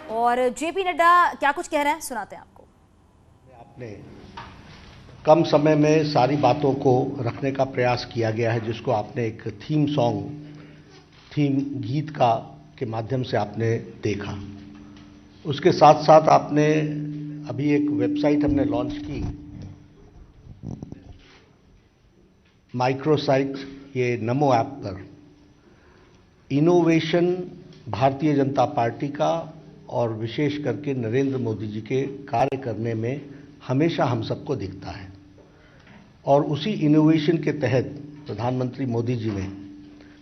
और जेपी नड्डा क्या कुछ कह रहे हैं, सुनाते हैं आपको। आपने कम समय में सारी बातों को रखने का प्रयास किया गया है, जिसको आपने एक थीम सॉन्ग, थीम गीत का के माध्यम से आपने देखा। उसके साथ साथ आपने अभी एक वेबसाइट हमने लॉन्च की, माइक्रोसाइट, ये नमो ऐप पर इनोवेशन भारतीय जनता पार्टी का और विशेष करके नरेंद्र मोदी जी के कार्य करने में हमेशा हम सबको दिखता है। और उसी इनोवेशन के तहत प्रधानमंत्री मोदी जी ने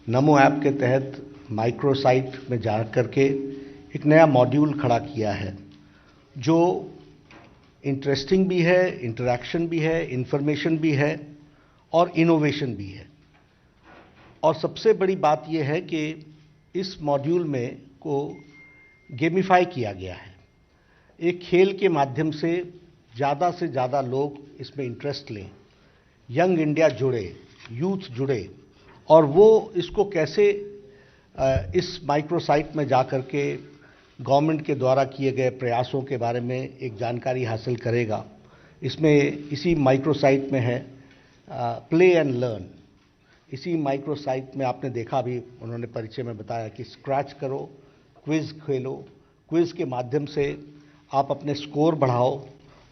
नमो ऐप के तहत माइक्रोसाइट में जा करके एक नया मॉड्यूल खड़ा किया है, जो इंटरेस्टिंग भी है, इंटरैक्शन भी है, इंफॉर्मेशन भी है और इनोवेशन भी है। और सबसे बड़ी बात यह है कि इस मॉड्यूल में को गेमिफाई किया गया है। एक खेल के माध्यम से ज़्यादा से ज़्यादा लोग इसमें इंटरेस्ट लें, यंग इंडिया जुड़े, यूथ जुड़े, और वो इसको कैसे इस माइक्रोसाइट में जाकर के गवर्नमेंट के द्वारा किए गए प्रयासों के बारे में एक जानकारी हासिल करेगा। इसमें इसी माइक्रोसाइट में है प्ले एंड लर्न। इसी माइक्रोसाइट में आपने देखा, भी उन्होंने परिचय में बताया कि स्क्रैच करो, क्विज़ खेलो, क्विज़ के माध्यम से आप अपने स्कोर बढ़ाओ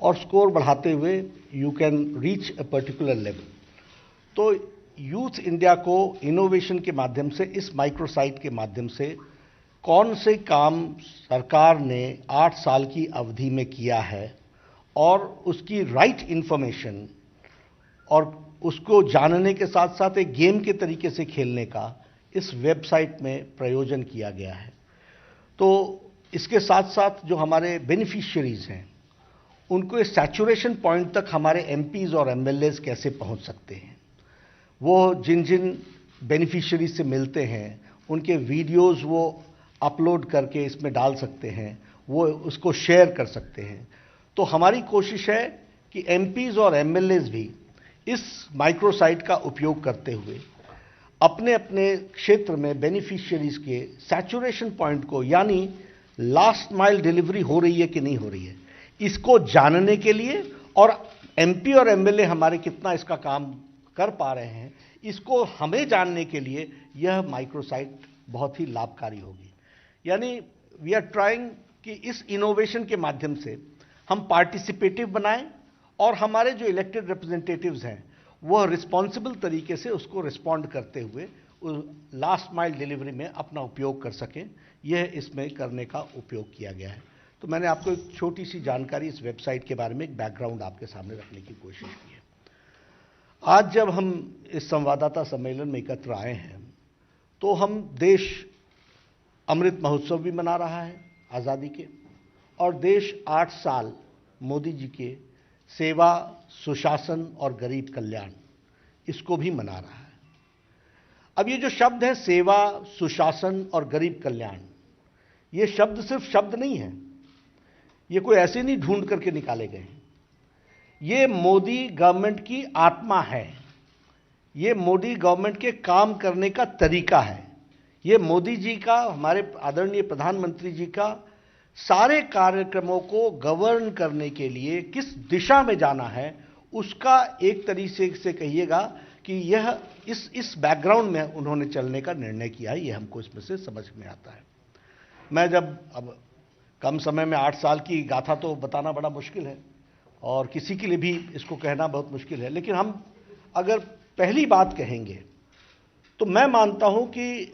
और स्कोर बढ़ाते हुए you can reach a particular level. तो यूथ इंडिया को इनोवेशन के माध्यम से, इस माइक्रोसाइट के माध्यम से कौन से काम सरकार ने 8 साल की अवधि में किया है और उसकी राइट इंफॉर्मेशन और उसको जानने के साथ साथ एक गेम के तरीके से खेलने का इस वेबसाइट में प्रयोजन किया गया है। तो इसके साथ साथ जो हमारे बेनिफिशियरीज हैं, उनको इस सैचुरेशन पॉइंट तक हमारे एमपीज और एमएलएज कैसे पहुंच सकते हैं, वो जिन जिन बेनिफिशियरीज से मिलते हैं उनके वीडियोस वो अपलोड करके इसमें डाल सकते हैं, वो उसको शेयर कर सकते हैं। तो हमारी कोशिश है कि एमपीज और एमएलएज भी इस माइक्रोसाइट का उपयोग करते हुए अपने अपने क्षेत्र में बेनिफिशियरीज के सैचुरेशन पॉइंट को, यानी लास्ट माइल डिलीवरी हो रही है कि नहीं हो रही है, इसको जानने के लिए, और एमपी और एमएलए हमारे कितना इसका काम कर पा रहे हैं, इसको हमें जानने के लिए यह माइक्रोसाइट बहुत ही लाभकारी होगी। यानी वी आर ट्राइंग कि इस इनोवेशन के माध्यम से हम पार्टिसिपेटिव बनाएं और हमारे जो इलेक्टेड रिप्रेजेंटेटिव्स हैं वह रिस्पॉन्सिबल तरीके से उसको रिस्पॉन्ड करते हुए लास्ट माइल डिलीवरी में अपना उपयोग कर सकें। यह इसमें करने का उपयोग किया गया है। तो मैंने आपको एक छोटी सी जानकारी इस वेबसाइट के बारे में, एक बैकग्राउंड आपके सामने रखने की कोशिश की है। आज जब हम इस संवाददाता सम्मेलन में एकत्र आए हैं, तो हम देश अमृत महोत्सव भी मना रहा है आज़ादी के, और देश 8 साल मोदी जी के सेवा, सुशासन और गरीब कल्याण, इसको भी मना रहा है। अब ये जो शब्द है सेवा, सुशासन और गरीब कल्याण, ये शब्द सिर्फ शब्द नहीं है, ये कोई ऐसे नहीं ढूंढ करके निकाले गए हैं। ये मोदी गवर्नमेंट की आत्मा है, ये मोदी गवर्नमेंट के काम करने का तरीका है, ये मोदी जी का, हमारे आदरणीय प्रधानमंत्री जी का सारे कार्यक्रमों को गवर्न करने के लिए किस दिशा में जाना है, उसका एक तरीके से कहिएगा कि यह इस बैकग्राउंड में उन्होंने चलने का निर्णय किया है। यह हमको इसमें से समझ में आता है। मैं जब अब कम समय में 8 साल की गाथा तो बताना बड़ा मुश्किल है और किसी के लिए भी इसको कहना बहुत मुश्किल है, लेकिन हम अगर पहली बात कहेंगे तो मैं मानता हूं कि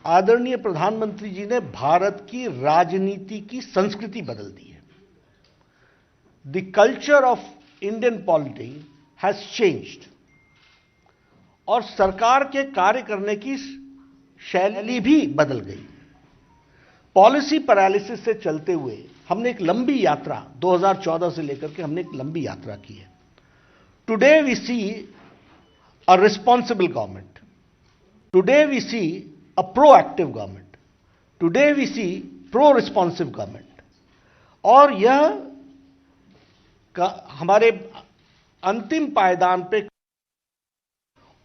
आदरणीय प्रधानमंत्री जी ने भारत की राजनीति की संस्कृति बदल दी है। The culture of Indian polity has changed, और सरकार के कार्य करने की शैली भी बदल गई। पॉलिसी पैरालिसिस से चलते हुए हमने एक लंबी यात्रा 2014 से लेकर के हमने एक लंबी यात्रा की है। Today we see a responsible government, today we see a proactive government, today we see pro-responsive government, और यह हमारे अंतिम पायदान पे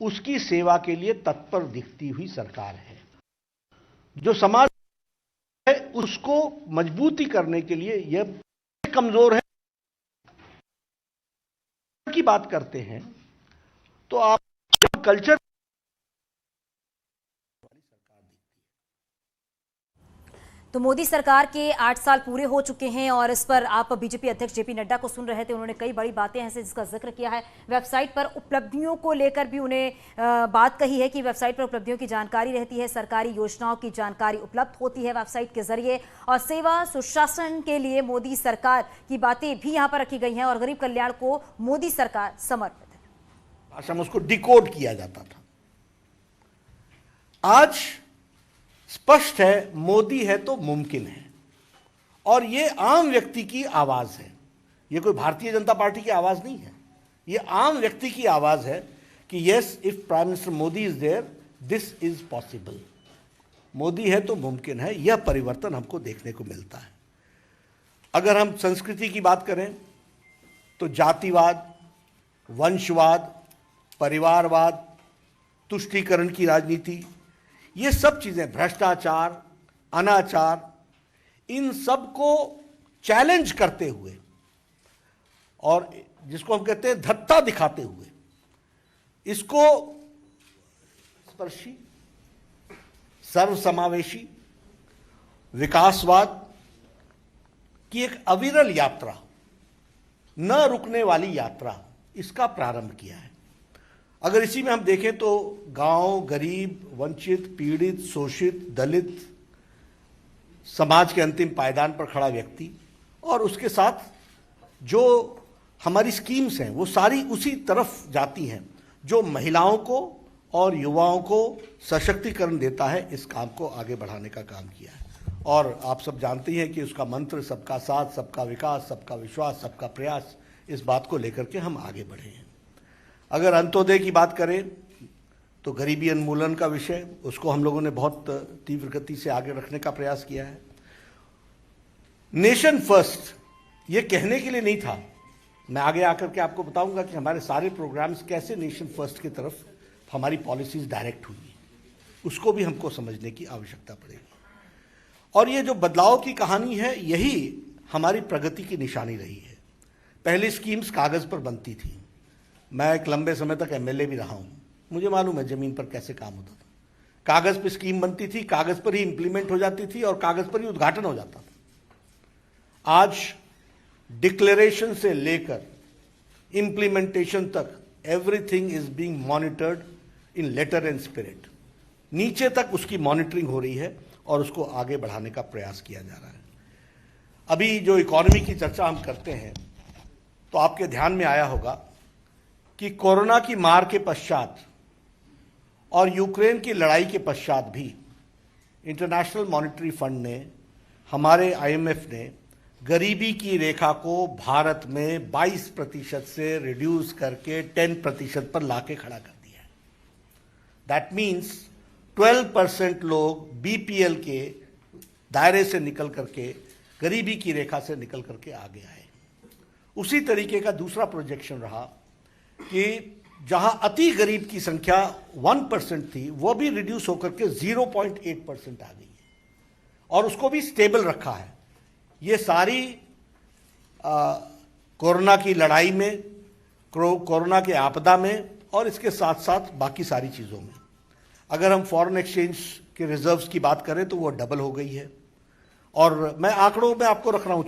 उसकी सेवा के लिए तत्पर दिखती हुई सरकार है। जो समाज है उसको मजबूती करने के लिए यह कमजोर है की बात करते हैं तो आप कल्चर तो मोदी सरकार के 8 साल पूरे हो चुके हैं और इस पर आप बीजेपी अध्यक्ष जेपी नड्डा को सुन रहे थे। उन्होंने कई बड़ी बातें हैं जिसका जिक्र किया है। वेबसाइट पर उपलब्धियों को लेकर भी उन्हें बात कही है कि वेबसाइट पर उपलब्धियों की जानकारी रहती है, सरकारी योजनाओं की जानकारी उपलब्ध होती है वेबसाइट के जरिए, और सेवा सुशासन के लिए मोदी सरकार की बातें भी यहाँ पर रखी गई हैं और गरीब कल्याण को मोदी सरकार समर्पित है। भाषा में उसको डिकोड किया जाता था। आज स्पष्ट है, मोदी है तो मुमकिन है, और ये आम व्यक्ति की आवाज है। ये कोई भारतीय जनता पार्टी की आवाज नहीं है, ये आम व्यक्ति की आवाज है कि yes, if prime minister Modi is there, this is possible. Modi है तो मुमकिन है, यह परिवर्तन हमको देखने को मिलता है। अगर हम संस्कृति की बात करें तो जातिवाद, वंशवाद, परिवारवाद, तुष्टीकरण की राजनीति, ये सब चीजें, भ्रष्टाचार, अनाचार, इन सब को चैलेंज करते हुए और जिसको हम कहते हैं धत्ता दिखाते हुए, इसको स्पर्शी, सर्वसमावेशी विकासवाद की एक अविरल यात्रा, न रुकने वाली यात्रा, इसका प्रारंभ किया है। अगर इसी में हम देखें तो गांव, गरीब, वंचित, पीड़ित, शोषित, दलित, समाज के अंतिम पायदान पर खड़ा व्यक्ति, और उसके साथ जो हमारी स्कीम्स हैं वो सारी उसी तरफ जाती हैं जो महिलाओं को और युवाओं को सशक्तिकरण देता है। इस काम को आगे बढ़ाने का काम किया है और आप सब जानते हैं कि उसका मंत्र सबका साथ, सबका विकास, सबका विश्वास, सबका प्रयास, इस बात को लेकर के हम आगे बढ़े हैं। अगर अंत्योदय की बात करें तो गरीबी उन्मूलन का विषय, उसको हम लोगों ने बहुत तीव्र गति से आगे रखने का प्रयास किया है। नेशन फर्स्ट ये कहने के लिए नहीं था, मैं आगे आकर के आपको बताऊंगा कि हमारे सारे प्रोग्राम्स कैसे नेशन फर्स्ट की तरफ हमारी पॉलिसीज डायरेक्ट हुई, उसको भी हमको समझने की आवश्यकता पड़ेगी। और ये जो बदलाव की कहानी है, यही हमारी प्रगति की निशानी रही है। पहले स्कीम्स कागज पर बनती थी, मैं एक लंबे समय तक एमएलए भी रहा हूं, मुझे मालूम है जमीन पर कैसे काम होता था। कागज पर स्कीम बनती थी, कागज पर ही इंप्लीमेंट हो जाती थी और कागज पर ही उद्घाटन हो जाता था। आज डिक्लेरेशन से लेकर इंप्लीमेंटेशन तक everything is being monitored in letter and spirit. नीचे तक उसकी मॉनिटरिंग हो रही है और उसको आगे बढ़ाने का प्रयास किया जा रहा है। अभी जो इकोनॉमी की चर्चा हम करते हैं तो आपके ध्यान में आया होगा कि कोरोना की मार के पश्चात और यूक्रेन की लड़ाई के पश्चात भी इंटरनेशनल मॉनेटरी फंड ने, हमारे आईएमएफ ने गरीबी की रेखा को भारत में 22% से रिड्यूस करके 10% पर लाके खड़ा कर दिया है। दैट मीन्स 12% लोग बीपीएल के दायरे से निकल करके, गरीबी की रेखा से निकल करके आगे आए। उसी तरीके का दूसरा प्रोजेक्शन रहा कि जहां अति गरीब की संख्या 1% थी, वो भी रिड्यूस होकर के 0.8% आ गई है और उसको भी स्टेबल रखा है। ये सारी कोरोना की लड़ाई में, कोरोना के आपदा में और इसके साथ साथ बाकी सारी चीज़ों में। अगर हम फॉरेन एक्सचेंज के रिजर्व्स की बात करें तो वो डबल हो गई है। और मैं आंकड़ों में आपको रख रहा हूँ,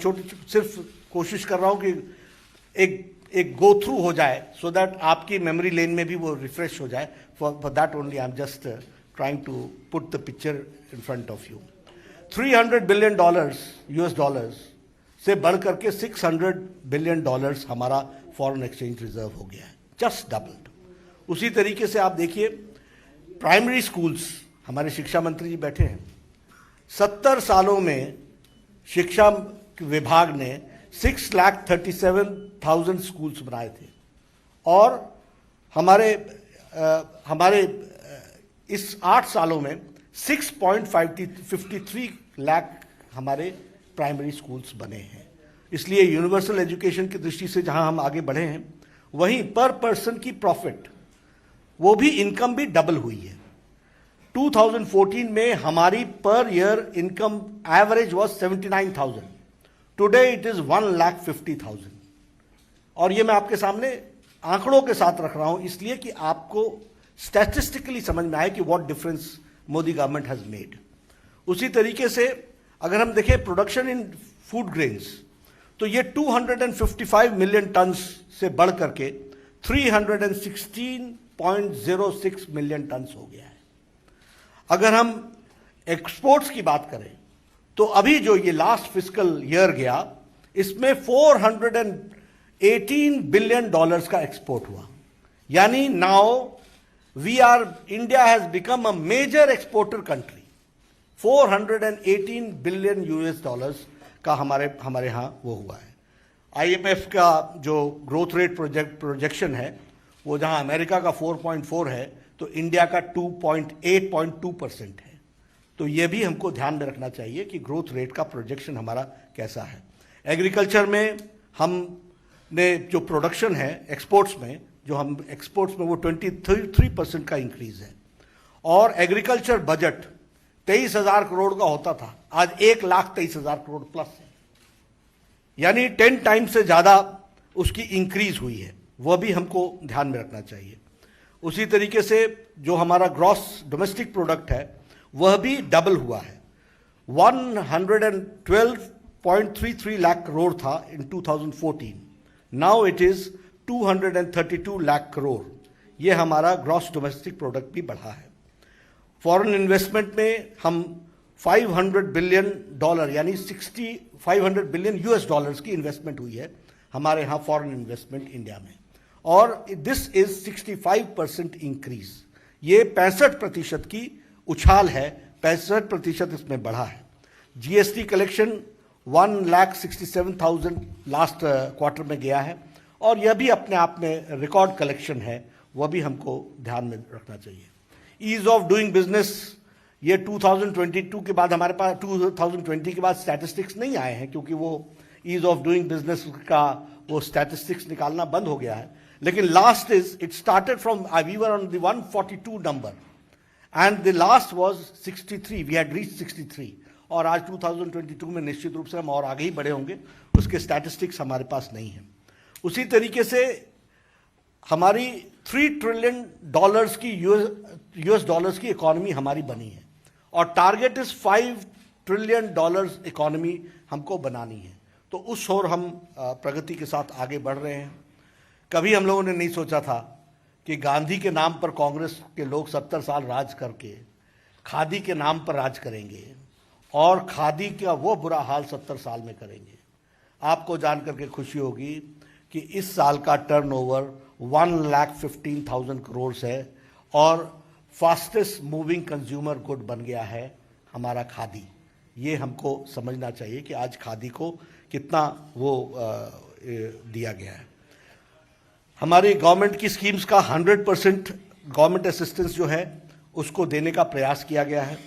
सिर्फ कोशिश कर रहा हूँ कि एक गो थ्रू हो जाए, सो दैट आपकी मेमोरी लेन में भी वो रिफ्रेश हो जाए। For that only I am just trying to put the picture in front of you. $300 billion US dollars से बढ़कर के $600 बिलियन हमारा फॉरेन एक्सचेंज रिजर्व हो गया है, जस्ट डबल्ड। उसी तरीके से आप देखिए प्राइमरी स्कूल्स, हमारे शिक्षा मंत्री जी बैठे हैं, 70 सालों में शिक्षा विभाग ने 6,37,000 स्कूल्स बनाए थे और हमारे इस 8 सालों में 6.53 लाख हमारे प्राइमरी स्कूल्स बने हैं। इसलिए यूनिवर्सल एजुकेशन की दृष्टि से जहां हम आगे बढ़े हैं, वहीं पर पर्सन की प्रॉफिट, वो भी इनकम भी डबल हुई है। 2014 में हमारी per year income average was 79,000, today it is 1,50,000। और ये मैं आपके सामने आंकड़ों के साथ रख रहा हूं इसलिए कि आपको स्टैटिस्टिकली समझ में आए कि what difference Modi government has made. उसी तरीके से अगर हम देखें प्रोडक्शन इन फूड ग्रेन्स, तो ये 255 मिलियन टन से बढ़ करके 316.06 मिलियन टन हो गया है। अगर हम एक्सपोर्ट्स की बात करें तो अभी जो ये लास्ट फिस्कल ईयर गया इसमें 418 बिलियन डॉलर्स का एक्सपोर्ट हुआ। यानी now India has become a major exporter country. 418 billion US dollars का हमारे यहां वो हुआ है। आईएमएफ का जो ग्रोथ रेट प्रोजेक्शन है वो जहां अमेरिका का 4.4 है तो इंडिया का 8.2% है। तो ये भी हमको ध्यान में रखना चाहिए कि ग्रोथ रेट का प्रोजेक्शन हमारा कैसा है। एग्रीकल्चर में हमने जो प्रोडक्शन है एक्सपोर्ट्स में, जो हम एक्सपोर्ट्स में वो 23% का इंक्रीज है। और एग्रीकल्चर बजट 23,000 करोड़ का होता था, आज 1,23,000 करोड़ प्लस है, यानी 10 टाइम्स से ज्यादा उसकी इंक्रीज हुई है। वह भी हमको ध्यान में रखना चाहिए। उसी तरीके से जो हमारा ग्रॉस डोमेस्टिक प्रोडक्ट है वह भी डबल हुआ है। 112.33 लाख करोड़ था इन 2014, now it is 232 lakh crore. यह हमारा ग्रॉस डोमेस्टिक प्रोडक्ट भी बढ़ा है। फॉरेन इन्वेस्टमेंट में हम 500 बिलियन डॉलर यानी 500 बिलियन यूएस डॉलर्स की इन्वेस्टमेंट हुई है हमारे यहाँ फॉरेन इन्वेस्टमेंट इंडिया में, और दिस इज 65% इंक्रीज। ये 65% की उछाल है, 65% इसमें बढ़ा है। जीएसटी कलेक्शन 1,67,000 लास्ट क्वार्टर में गया है और यह भी अपने आप में रिकॉर्ड कलेक्शन है, वह भी हमको ध्यान में रखना चाहिए। ईज ऑफ डूइंग बिजनेस, ये 2022 के बाद हमारे पास 2020 के बाद स्टैटिस्टिक्स नहीं आए हैं क्योंकि वो ईज ऑफ डूइंग बिजनेस का वो स्टैटिस्टिक्स निकालना बंद हो गया है। लेकिन last is it started from we were on the 142 number and the last was 63, we had reached 63, और आज 2022 में निश्चित रूप से हम और आगे ही बढ़े होंगे, उसके स्टैटिस्टिक्स हमारे पास नहीं है। उसी तरीके से हमारी $3 ट्रिलियन की यूएस डॉलर्स की इकोनॉमी हमारी बनी है और टारगेट इज $5 ट्रिलियन इकोनॉमी हमको बनानी है। तो उस ओर हम प्रगति के साथ आगे बढ़ रहे हैं। कभी हम लोगों ने नहीं सोचा था कि गांधी के नाम पर कांग्रेस के लोग 70 साल राज करके खादी के नाम पर राज करेंगे और खादी का वो बुरा हाल 70 साल में करेंगे। आपको जान करके खुशी होगी कि इस साल का टर्नओवर 1,15,000 करोड़ है और फास्टेस्ट मूविंग कंज्यूमर गुड बन गया है हमारा खादी। ये हमको समझना चाहिए कि आज खादी को कितना वो दिया गया है। हमारी गवर्नमेंट की स्कीम्स का 100% गवर्नमेंट असिस्टेंस जो है उसको देने का प्रयास किया गया है।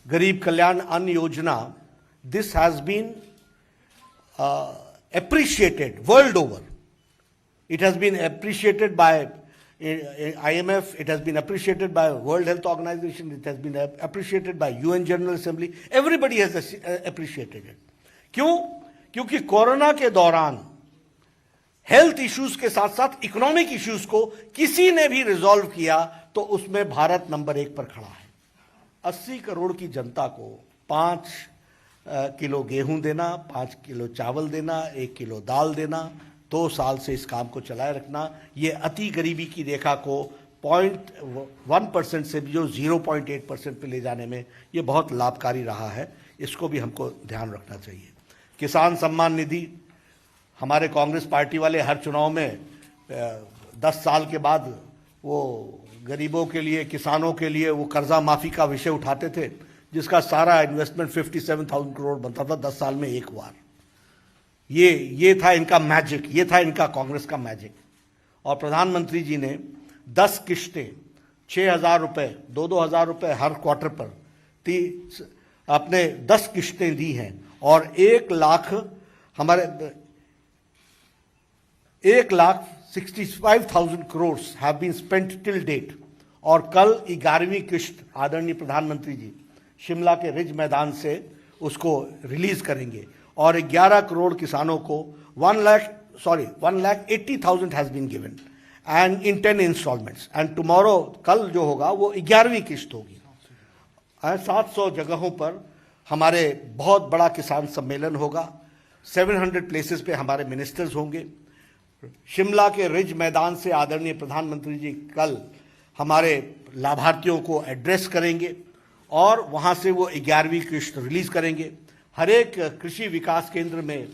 गरीब Kalyan Anna Yojana, this has been appreciated world over. It has been appreciated by IMF, it has been appreciated by World Health Organization, it has been appreciated by UN General Assembly. Everybody has appreciated it. क्यों? क्योंकि corona के दौरान health issues के साथ साथ economic issues को किसी ने भी रिजॉल्व किया तो उसमें भारत नंबर 1 पर खड़ा है। 80 करोड़ की जनता को 5 किलो गेहूं देना, 5 किलो चावल देना, 1 किलो दाल देना, 2 साल से इस काम को चलाए रखना, ये अति गरीबी की रेखा को 0.1% से भी जो 0.8% पे ले जाने में ये बहुत लाभकारी रहा है। इसको भी हमको ध्यान रखना चाहिए। किसान सम्मान निधि, हमारे कांग्रेस पार्टी वाले हर चुनाव में 10 साल के बाद वो गरीबों के लिए, किसानों के लिए वो कर्जा माफी का विषय उठाते थे, जिसका सारा इन्वेस्टमेंट 57,000 करोड़ बनता था 10 साल में एक बार। ये था इनका मैजिक, ये था इनका कांग्रेस का मैजिक। और प्रधानमंत्री जी ने 10 किश्तें 6,000 रुपये, 2,000 रुपये हर क्वार्टर पर अपने 10 किश्तें दी हैं और 1,65,000 crores have been spent till date और कल 11वीं किश्त आदरणीय प्रधानमंत्री जी शिमला के रिज मैदान से उसको रिलीज करेंगे और 11 करोड़ किसानों को 1,80,000 has been given and in 10 installments and tomorrow कल जो होगा वो 11वीं किश्त होगी। 700 जगहों पर हमारे बहुत बड़ा किसान सम्मेलन होगा। 700 प्लेसेस पे हमारे मिनिस्टर्स होंगे। शिमला के रिज मैदान से आदरणीय प्रधानमंत्री जी कल हमारे लाभार्थियों को एड्रेस करेंगे और वहाँ से वो 11वीं किश्त रिलीज करेंगे। हर एक कृषि विकास केंद्र में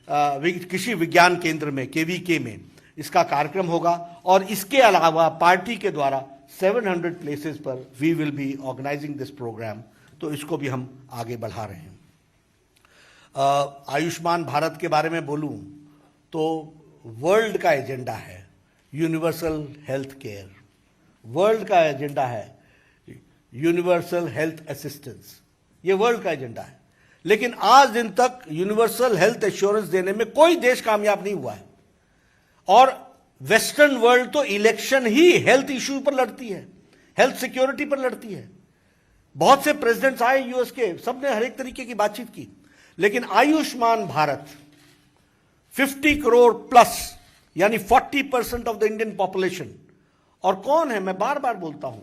कृषि विज्ञान केंद्र में KVK में इसका कार्यक्रम होगा और इसके अलावा पार्टी के द्वारा 700 प्लेसेस पर we will be organizing this program, तो इसको भी हम आगे बढ़ा रहे हैं। आयुष्मान भारत के बारे में बोलूं तो वर्ल्ड का एजेंडा है यूनिवर्सल हेल्थ केयर, वर्ल्ड का एजेंडा है यूनिवर्सल हेल्थ असिस्टेंस, ये वर्ल्ड का एजेंडा है। लेकिन आज दिन तक यूनिवर्सल हेल्थ एश्योरेंस देने में कोई देश कामयाब नहीं हुआ है और वेस्टर्न वर्ल्ड तो इलेक्शन ही हेल्थ इश्यू पर लड़ती है, हेल्थ सिक्योरिटी पर लड़ती है। बहुत से प्रेसिडेंट्स आए यूएस के, सबने हर एक तरीके की बातचीत की, लेकिन आयुष्मान भारत 50 करोड़ प्लस यानी 40% ऑफ द इंडियन पॉपुलेशन, और कौन है, मैं बार बार बोलता हूं,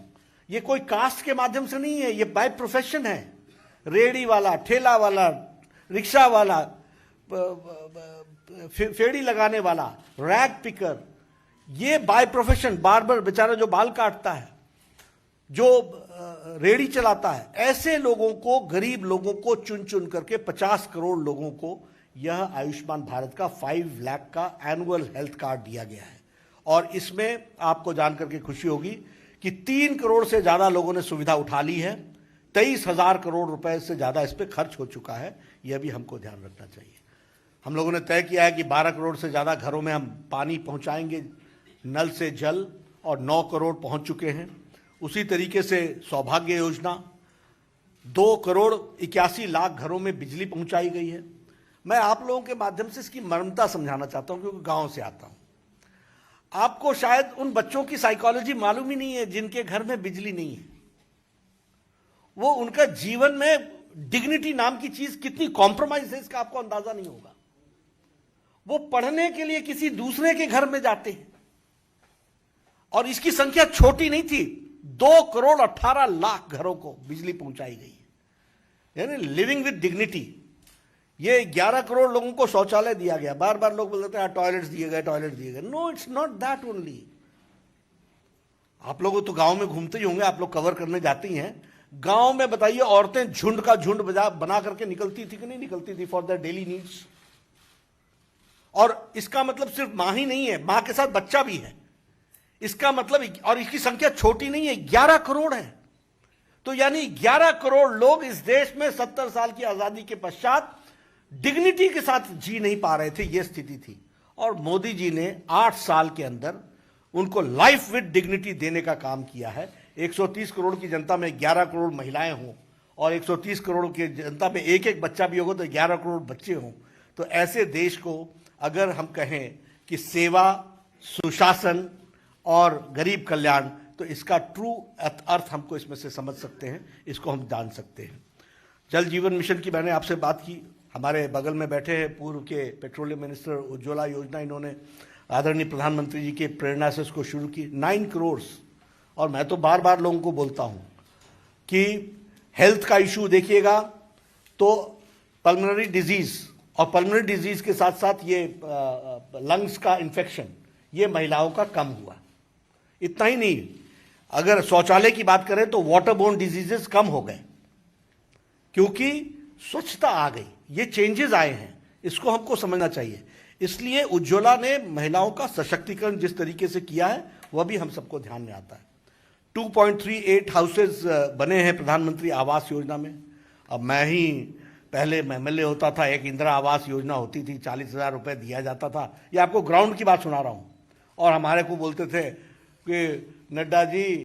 ये कोई कास्ट के माध्यम से नहीं है, ये बाय प्रोफेशन है। रेडी वाला, ठेला वाला, रिक्शा वाला, फेड़ी लगाने वाला, रैग पिकर, ये बाय प्रोफेशन, बार्बर बेचारा जो बाल काटता है, जो रेडी चलाता है, ऐसे लोगों को, गरीब लोगों को चुन चुन करके 50 करोड़ लोगों को यह आयुष्मान भारत का 5 लाख का एनुअल हेल्थ कार्ड दिया गया है। और इसमें आपको जानकर के खुशी होगी कि 3 करोड़ से ज्यादा लोगों ने सुविधा उठा ली है। 23,000 करोड़ रुपए से ज्यादा इस पर खर्च हो चुका है, यह भी हमको ध्यान रखना चाहिए। हम लोगों ने तय किया है कि 12 करोड़ से ज्यादा घरों में हम पानी पहुंचाएंगे, नल से जल, और 9 करोड़ पहुंच चुके हैं। उसी तरीके से सौभाग्य योजना, 2 करोड़ 81 लाख घरों में बिजली पहुंचाई गई है। मैं आप लोगों के माध्यम से इसकी मर्मता समझाना चाहता हूं क्योंकि गांव से आता हूं। आपको शायद उन बच्चों की साइकोलॉजी मालूम ही नहीं है जिनके घर में बिजली नहीं है। वो उनका जीवन में डिग्निटी नाम की चीज कितनी कॉम्प्रोमाइज है इसका आपको अंदाजा नहीं होगा। वो पढ़ने के लिए किसी दूसरे के घर में जाते हैं और इसकी संख्या छोटी नहीं थी, 2 करोड़ 18 लाख घरों को बिजली पहुंचाई गई है, यानी लिविंग विद डिग्निटी। ये 11 करोड़ लोगों को शौचालय दिया गया। बार बार लोग बोलते हैं टॉयलेट्स दिए गए, टॉयलेट दिए गए। No, it's not that only. आप लोग तो गांव में घूमते ही होंगे, आप लोग कवर करने जाती हैं। गांव में बताइए, औरतें झुंड का झुंड बना करके निकलती थी कि नहीं निकलती थी फॉर देयर डेली नीड्स। और इसका मतलब सिर्फ मां ही नहीं है, मां के साथ बच्चा भी है। इसका मतलब, और इसकी संख्या छोटी नहीं है, 11 करोड़ है। तो यानी 11 करोड़ लोग इस देश में 70 साल की आजादी के पश्चात डिग्निटी के साथ जी नहीं पा रहे थे, यह स्थिति थी। और मोदी जी ने 8 साल के अंदर उनको लाइफ विद डिग्निटी देने का काम किया है। 130 करोड़ की जनता में 11 करोड़ महिलाएं हों और 130 करोड़ की जनता में एक एक बच्चा भी होगा तो 11 करोड़ बच्चे हों, तो ऐसे देश को अगर हम कहें कि सेवा, सुशासन और गरीब कल्याण, तो इसका ट्रू अर्थ हमको इसमें से समझ सकते हैं, इसको हम जान सकते हैं। जल जीवन मिशन की मैंने आपसे बात की। हमारे बगल में बैठे हैं पूर्व के पेट्रोलियम मिनिस्टर, उज्ज्वला योजना इन्होंने आदरणीय प्रधानमंत्री जी के प्रेरणा से इसको शुरू की, 9 करोड़। और मैं तो बार बार लोगों को बोलता हूं कि हेल्थ का इशू देखिएगा तो पल्मोनरी डिजीज, और पल्मोनरी डिजीज के साथ साथ ये लंग्स का इन्फेक्शन, ये महिलाओं का कम हुआ। इतना ही नहीं, अगर शौचालय की बात करें तो वाटर बोर्न डिजीजेस कम हो गए क्योंकि स्वच्छता आ गई। ये चेंजेस आए हैं, इसको हमको समझना चाहिए। इसलिए उज्ज्वला ने महिलाओं का सशक्तिकरण जिस तरीके से किया है वह भी हम सबको ध्यान में आता है। 2.38 हाउसेज बने हैं प्रधानमंत्री आवास योजना में। अब मैं ही पहले MLA होता था, एक इंदिरा आवास योजना होती थी, 40,000 रुपए दिया जाता था। ये आपको ग्राउंड की बात सुना रहा हूं। और हमारे को बोलते थे कि नड्डा जी